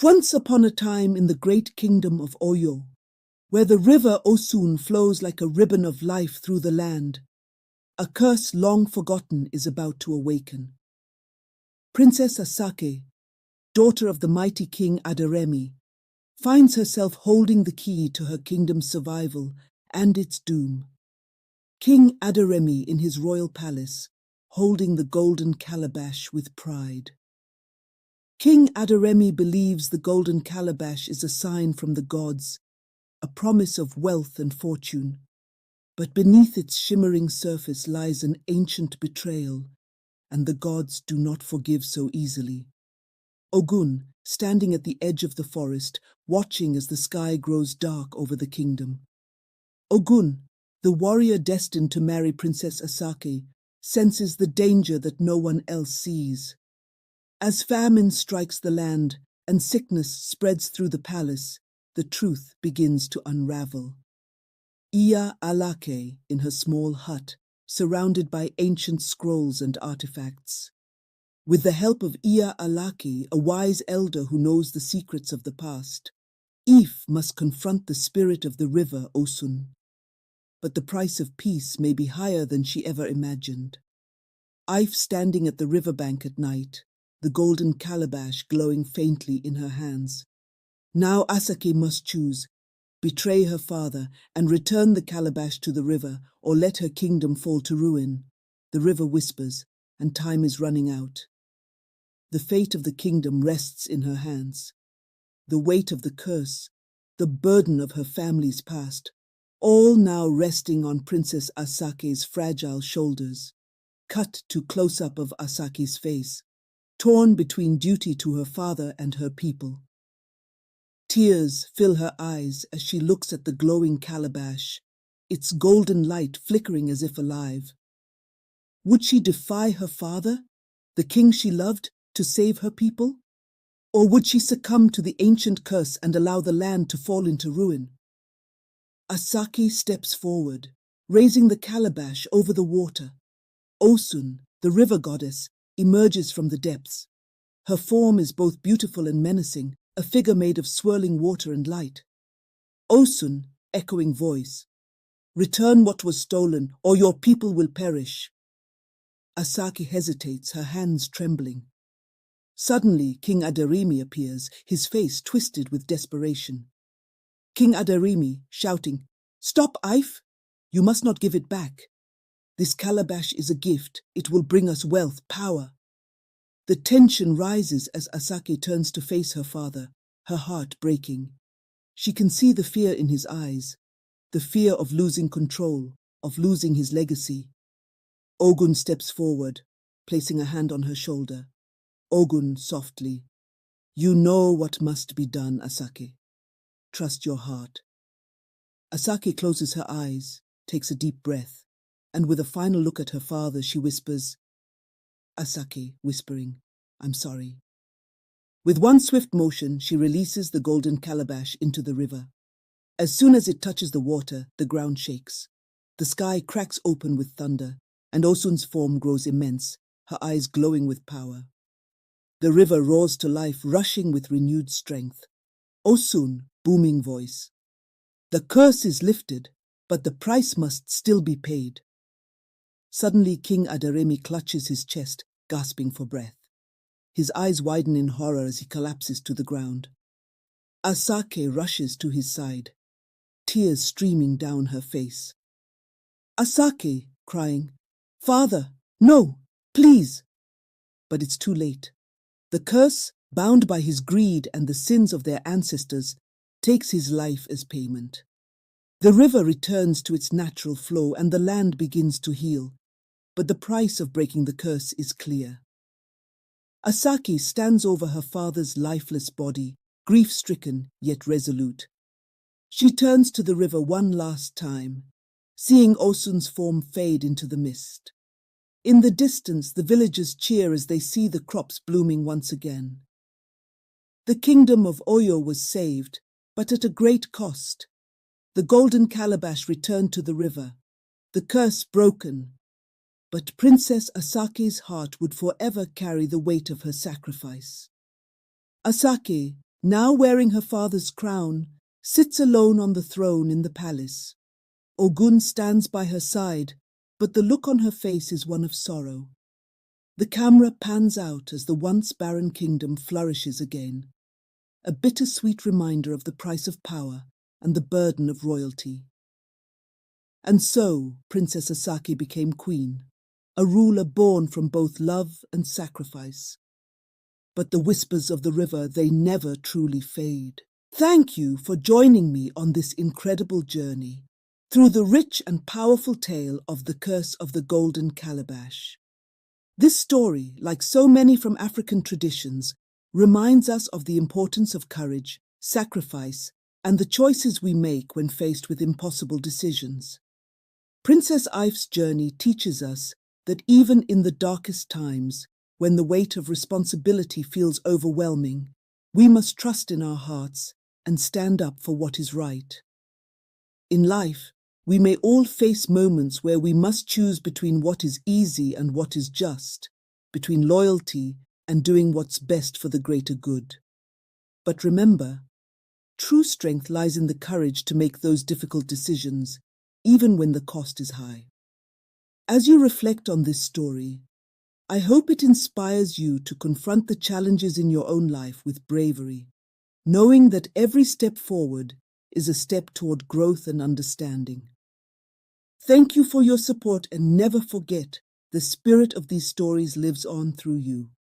Once upon a time in the great kingdom of Oyo, where the river Osun flows like a ribbon of life through the land, a curse long forgotten is about to awaken. Princess Asake, daughter of the mighty King Adaremi, finds herself holding the key to her kingdom's survival and its doom. King Adaremi in his royal palace, holding the golden calabash with pride. King Adaremi believes the golden calabash is a sign from the gods, a promise of wealth and fortune. But beneath its shimmering surface lies an ancient betrayal, and the gods do not forgive so easily. Ogun, standing at the edge of the forest, watching as the sky grows dark over the kingdom. Ogun, the warrior destined to marry Princess Asake, senses the danger that no one else sees. As famine strikes the land and sickness spreads through the palace, the truth begins to unravel. Iya Alake in her small hut, surrounded by ancient scrolls and artifacts. With the help of Iya Alake, a wise elder who knows the secrets of the past, Eve must confront the spirit of the river Osun. But the price of peace may be higher than she ever imagined. Eve standing at the riverbank at night, the golden calabash glowing faintly in her hands. Now Asake must choose, betray her father and return the calabash to the river, or let her kingdom fall to ruin. The river whispers, and time is running out. The fate of the kingdom rests in her hands. The weight of the curse, the burden of her family's past, all now resting on Princess Asake's fragile shoulders. Cut to close-up of Asake's face, torn between duty to her father and her people. Tears fill her eyes as she looks at the glowing calabash, its golden light flickering as if alive. Would she defy her father, the king she loved, to save her people? Or would she succumb to the ancient curse and allow the land to fall into ruin? Asake steps forward, raising the calabash over the water. Osun, the river goddess, emerges from the depths. Her form is both beautiful and menacing, a figure made of swirling water and light. Osun, echoing voice, "Return what was stolen, or your people will perish." Asake hesitates, her hands trembling. Suddenly, King Adaremi appears, his face twisted with desperation. King Adaremi, shouting, "Stop, Ife! You must not give it back. This calabash is a gift. It will bring us wealth, power." The tension rises as Asake turns to face her father, her heart breaking. She can see the fear in his eyes, the fear of losing control, of losing his legacy. Ogun steps forward, placing a hand on her shoulder. Ogun softly, "You know what must be done, Asake. Trust your heart." Asake closes her eyes, takes a deep breath, and with a final look at her father, she whispers, Asake, whispering, "I'm sorry." With one swift motion, she releases the golden calabash into the river. As soon as it touches the water, the ground shakes. The sky cracks open with thunder, and Osun's form grows immense, her eyes glowing with power. The river roars to life, rushing with renewed strength. Osun, booming voice, "The curse is lifted, but the price must still be paid." Suddenly, King Adaremi clutches his chest, gasping for breath. His eyes widen in horror as he collapses to the ground. Asake rushes to his side, tears streaming down her face. Asake, crying, "Father, no, please!" But it's too late. The curse, bound by his greed and the sins of their ancestors, takes his life as payment. The river returns to its natural flow and the land begins to heal. But the price of breaking the curse is clear. Asake stands over her father's lifeless body, grief-stricken yet resolute. She turns to the river one last time, seeing Osun's form fade into the mist. In the distance, the villagers cheer as they see the crops blooming once again. The kingdom of Oyo was saved, but at a great cost. The golden calabash returned to the river, the curse broken. But Princess Asake's heart would forever carry the weight of her sacrifice. Asake, now wearing her father's crown, sits alone on the throne in the palace. Ogun stands by her side, but the look on her face is one of sorrow. The camera pans out as the once barren kingdom flourishes again, a bittersweet reminder of the price of power and the burden of royalty. And so Princess Asaki became queen, a ruler born from both love and sacrifice. But the whispers of the river, they never truly fade. Thank you for joining me on this incredible journey through the rich and powerful tale of the Curse of the Golden Calabash. This story, like so many from African traditions, reminds us of the importance of courage, sacrifice, and the choices we make when faced with impossible decisions. Princess Ife's journey teaches us that even in the darkest times, when the weight of responsibility feels overwhelming, we must trust in our hearts and stand up for what is right. In life, we may all face moments where we must choose between what is easy and what is just, between loyalty and doing what's best for the greater good. But remember, true strength lies in the courage to make those difficult decisions, even when the cost is high. As you reflect on this story, I hope it inspires you to confront the challenges in your own life with bravery, knowing that every step forward is a step toward growth and understanding. Thank you for your support, and never forget, the spirit of these stories lives on through you.